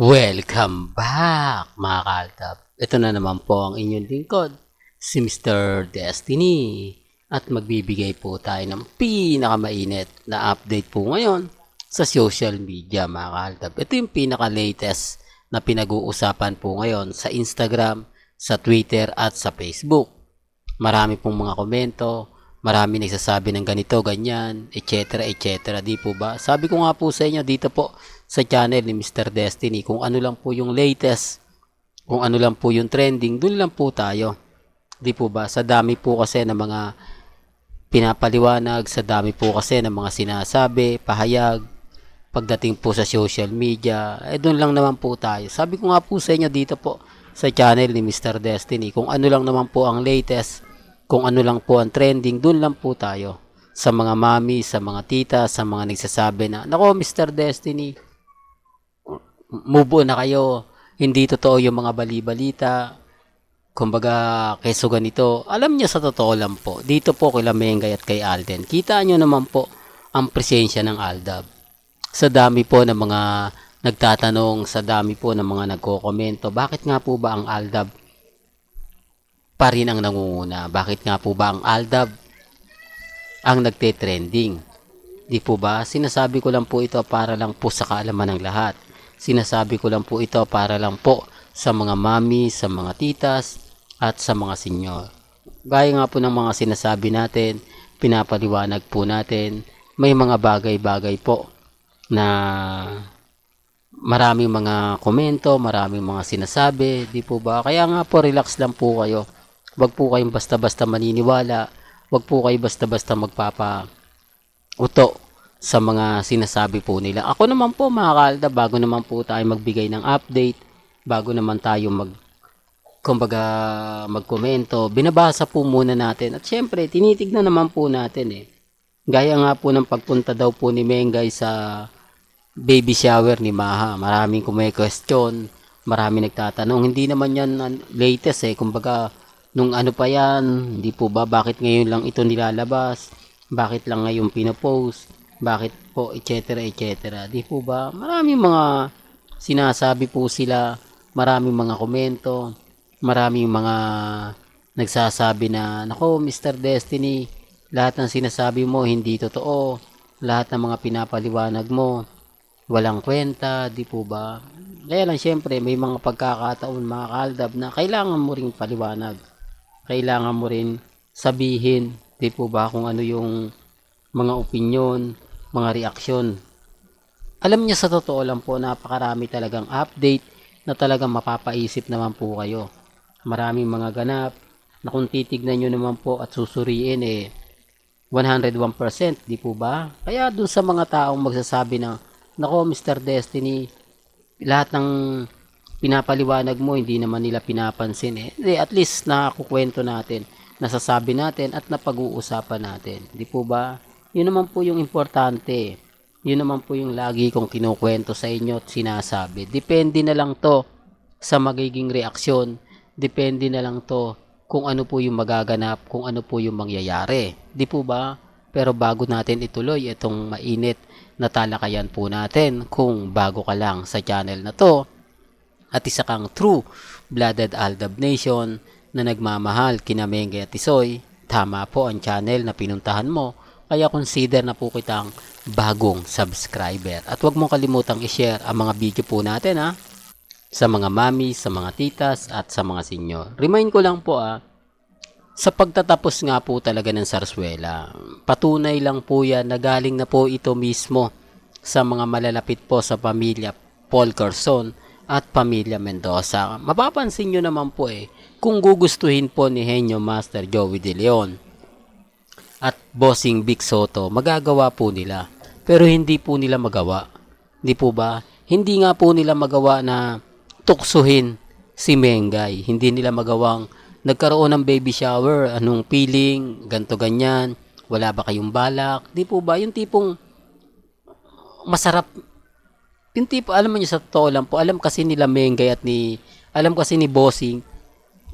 Welcome back mga kaltab. Ito na naman po ang inyong lingkod, si Mr. Destiny. At magbibigay po tayo ng pinakamainit na update po ngayon sa social media mga kaltab. Ito yung pinaka-latest na pinag-uusapan po ngayon sa Instagram, sa Twitter at sa Facebook. Marami pong mga komento, marami nagsasabi ng ganito, ganyan, etc. etc. Di po ba? Sabi ko nga po sa inyo dito po sa channel ni Mr. Destiny, kung ano lang po yung latest, kung ano lang po yung trending, dun lang po tayo. Di po ba? Sa dami po kasi ng mga pinapaliwanag, sa dami po kasi ng mga sinasabi, pahayag, pagdating po sa social media, dun lang naman po tayo. Sabi ko nga po sa inyo dito po sa channel ni Mr. Destiny, kung ano lang naman po ang latest, kung ano lang po ang trending, dun lang po tayo. Sa mga mami, sa mga tita, sa mga nagsasabi na, nako Mr. Destiny, move on na kayo, hindi totoo yung mga bali-balita, kumbaga keso ganito. Alam niyo, sa totoo lang po, dito po kay Mengay at kay Alden, kita nyo naman po ang presensya ng Aldab. Sa dami po ng mga nagtatanong, sa dami po ng mga nagko-komento, bakit nga po ba ang Aldab pa rin ang nangunguna? Bakit nga po ba ang Aldab ang nagte-trending? Di po ba? Sinasabi ko lang po ito para lang po sa kaalaman ng lahat. Sinasabi ko lang po ito para lang po sa mga mami, sa mga titas, at sa mga senyor. Gaya nga po ng mga sinasabi natin, pinapaliwanag po natin, may mga bagay-bagay po na maraming mga komento, maraming mga sinasabi, di po ba? Kaya nga po, relax lang po kayo. Huwag po kayong basta-basta maniniwala, huwag po kayo basta-basta magpapa-uto sa mga sinasabi po nila. Ako naman po mga kalda, bago naman po tayo magbigay ng update, bago naman tayo magkomento, binabasa po muna natin. At syempre, tinitignan naman po natin Gaya nga po ng pagpunta daw po ni Mengay sa baby shower ni Maha. Maraming question, maraming nagtatanong. Hindi naman yan latest kumbaga, nung ano pa yan, hindi po ba, bakit ngayon lang ito nilalabas? Bakit lang ngayon pinopost? Bakit po, etc. etc. Di po ba? Maraming mga sinasabi po sila, maraming mga komento, maraming mga nagsasabi na, nako Mr. Destiny, lahat ng sinasabi mo hindi totoo, lahat ng mga pinapaliwanag mo walang kwenta, di po ba? Kaya lang syempre may mga pagkakataon mga kaldab na kailangan mo ring paliwanag, kailangan mo rin sabihin, di po ba, kung ano yung mga opinyon, mga reaksyon. Alam niya, sa totoo lang po, napakarami talagang update na talagang mapapaisip naman po kayo. Maraming mga ganap na kung titignan nyo naman po at susuriin 101%, di po ba? Kaya dun sa mga taong magsasabi na, nako Mr. Destiny, lahat ng pinapaliwanag mo hindi naman nila pinapansin at least nakakukwento natin, nasasabi natin at napag-uusapan natin. Di po ba? Yun naman po yung importante. Yun naman po yung lagi kong kinukwento sa inyo at sinasabi. Depende na lang to sa magiging reaksyon. Depende na lang to kung ano po yung magaganap, kung ano po yung mangyayari. Di po ba? Pero bago natin ituloy itong mainit na talakayan po natin, kung bago ka lang sa channel na to at isa kang true-blooded Aldab Nation na nagmamahal kina Mengay at Tisoy, tama po ang channel na pinuntahan mo. Kaya consider na po kitang bagong subscriber. At huwag mong kalimutang i-share ang mga video po natin sa mga mami, sa mga titas at sa mga senyor. Remind ko lang po sa pagtatapos nga po talaga ng Sarsuela, patunay lang po yan na galing na po ito mismo sa mga malalapit po sa pamilya Paul Carson at pamilya Mendoza. Mapapansin nyo naman po kung gugustuhin po ni Henyo Master Joey De Leon at Bossing Big Soto, magagawa po nila. Pero hindi po nila magawa. Di po ba? Hindi nga po nila magawa na tuksuhin si Mengay. Hindi nila magawang nagkaroon ng baby shower, anong feeling, ganto ganyan, wala ba kayong balak? Di po ba? Yung tipong masarap. Yung tipo, alam mo niyo, sa totoo lang po, alam kasi nila Mengay alam kasi ni Bossing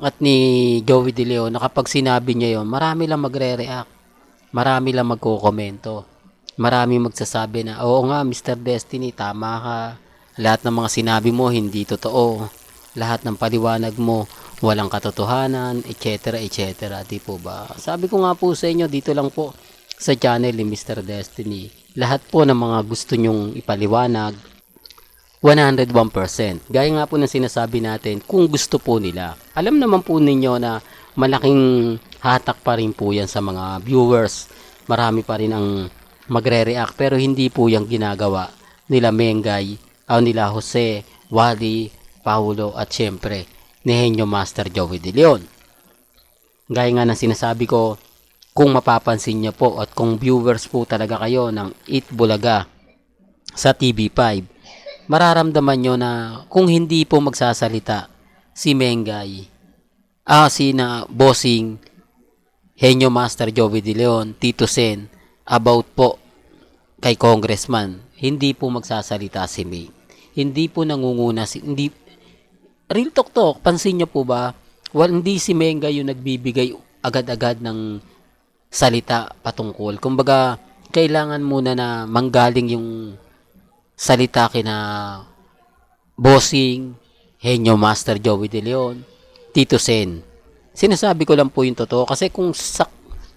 at ni Joey De Leon na kapag sinabi niya yon, marami lang magre-react. Marami lang magko-komento. Marami magsasabi na, oo nga Mr. Destiny, tama ka. Lahat ng mga sinabi mo hindi totoo. Lahat ng paliwanag mo walang katotohanan, etc. etc. Di po ba? Sabi ko nga po sa inyo, dito lang po sa channel ni Mr. Destiny. Lahat po ng mga gusto nyong ipaliwanag, 101%. Gaya nga po ng sinasabi natin, kung gusto po nila. Alam naman po ninyo na malaking hatak pa rin po yan sa mga viewers. Marami pa rin ang magre-react, pero hindi po yung ginagawa nila Mengay, o nila Jose, Wally, Paulo, at syempre ni Henyo Master Joey De Leon. Gaya nga ng sinasabi ko, kung mapapansin nyo po at kung viewers po talaga kayo ng Eat Bulaga sa TV5, mararamdaman nyo na kung hindi po magsasalita si Mengay, si na Bossing, Henyo Master Joey De Leon, Tito Sen, about po kay Congressman, hindi po magsasalita si May. Hindi po nangunguna real talk, pansin nyo po ba? Hindi si Mengay yung nagbibigay agad-agad ng salita patungkol. Kumbaga, kailangan muna na manggaling yung salita kina Bossing, Henyo Master Joey De Leon, Tito Sen. Sinasabi ko lang po yung totoo kasi kung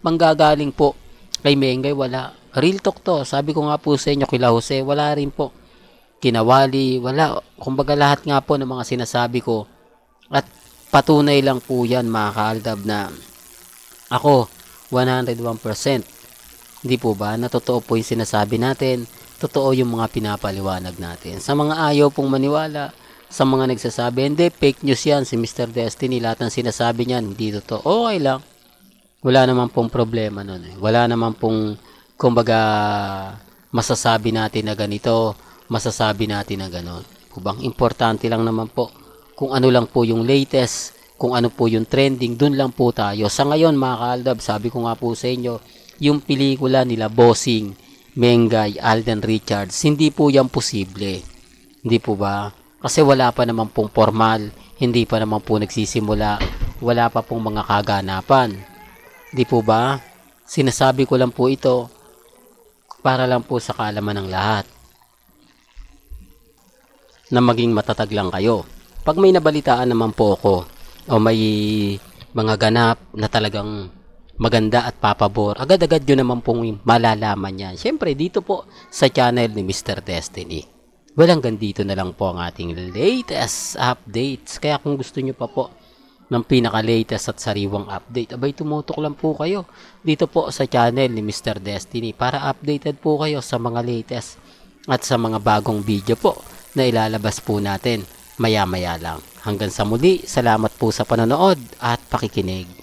manggagaling po kay Mengay, wala. Real talk to. Sabi ko nga po sa inyo kila Jose, wala rin po. Kinawali, wala. Kumbaga lahat nga po ng mga sinasabi ko at patunay lang po yan mga kaaldab na ako 101%. Hindi po ba? Na totoo po yung sinasabi natin. Totoo yung mga pinapaliwanag natin. Sa mga ayaw pong maniwala, sa mga nagsasabi, hindi, fake news yan si Mr. Destiny. Lahat ng sinasabi niyan, hindi totoo. Okay lang. Wala naman pong problema nun. Wala naman pong, kumbaga, masasabi natin na ganito, masasabi natin na gano'n. Kubang importante lang naman po kung ano lang po yung latest, kung ano po yung trending, dun lang po tayo. Sa ngayon mga kaaldab, sabi ko nga po sa inyo, yung pelikula nila Bossing, Mengay, Alden Richards, hindi po yan posible. Hindi po ba? Kasi wala pa naman pong formal, hindi pa naman po nagsisimula, wala pa pong mga kaganapan. Hindi po ba? Sinasabi ko lang po ito para lang po sa kaalaman ng lahat, na maging matatag lang kayo. Pag may nabalitaan naman po ako o may mga ganap na talagang maganda at papabor, agad-agad yun naman pong malalaman yan. Siyempre dito po sa channel ni Mr. Destiny. Well, hanggang dito na lang po ang ating latest updates. Kaya kung gusto nyo pa po ng pinaka-latest at sariwang update, abay tumutok lang po kayo dito po sa channel ni Mr. Destiny para updated po kayo sa mga latest at sa mga bagong video po na ilalabas po natin maya-maya lang. Hanggang sa muli, salamat po sa panonood at pakikinig.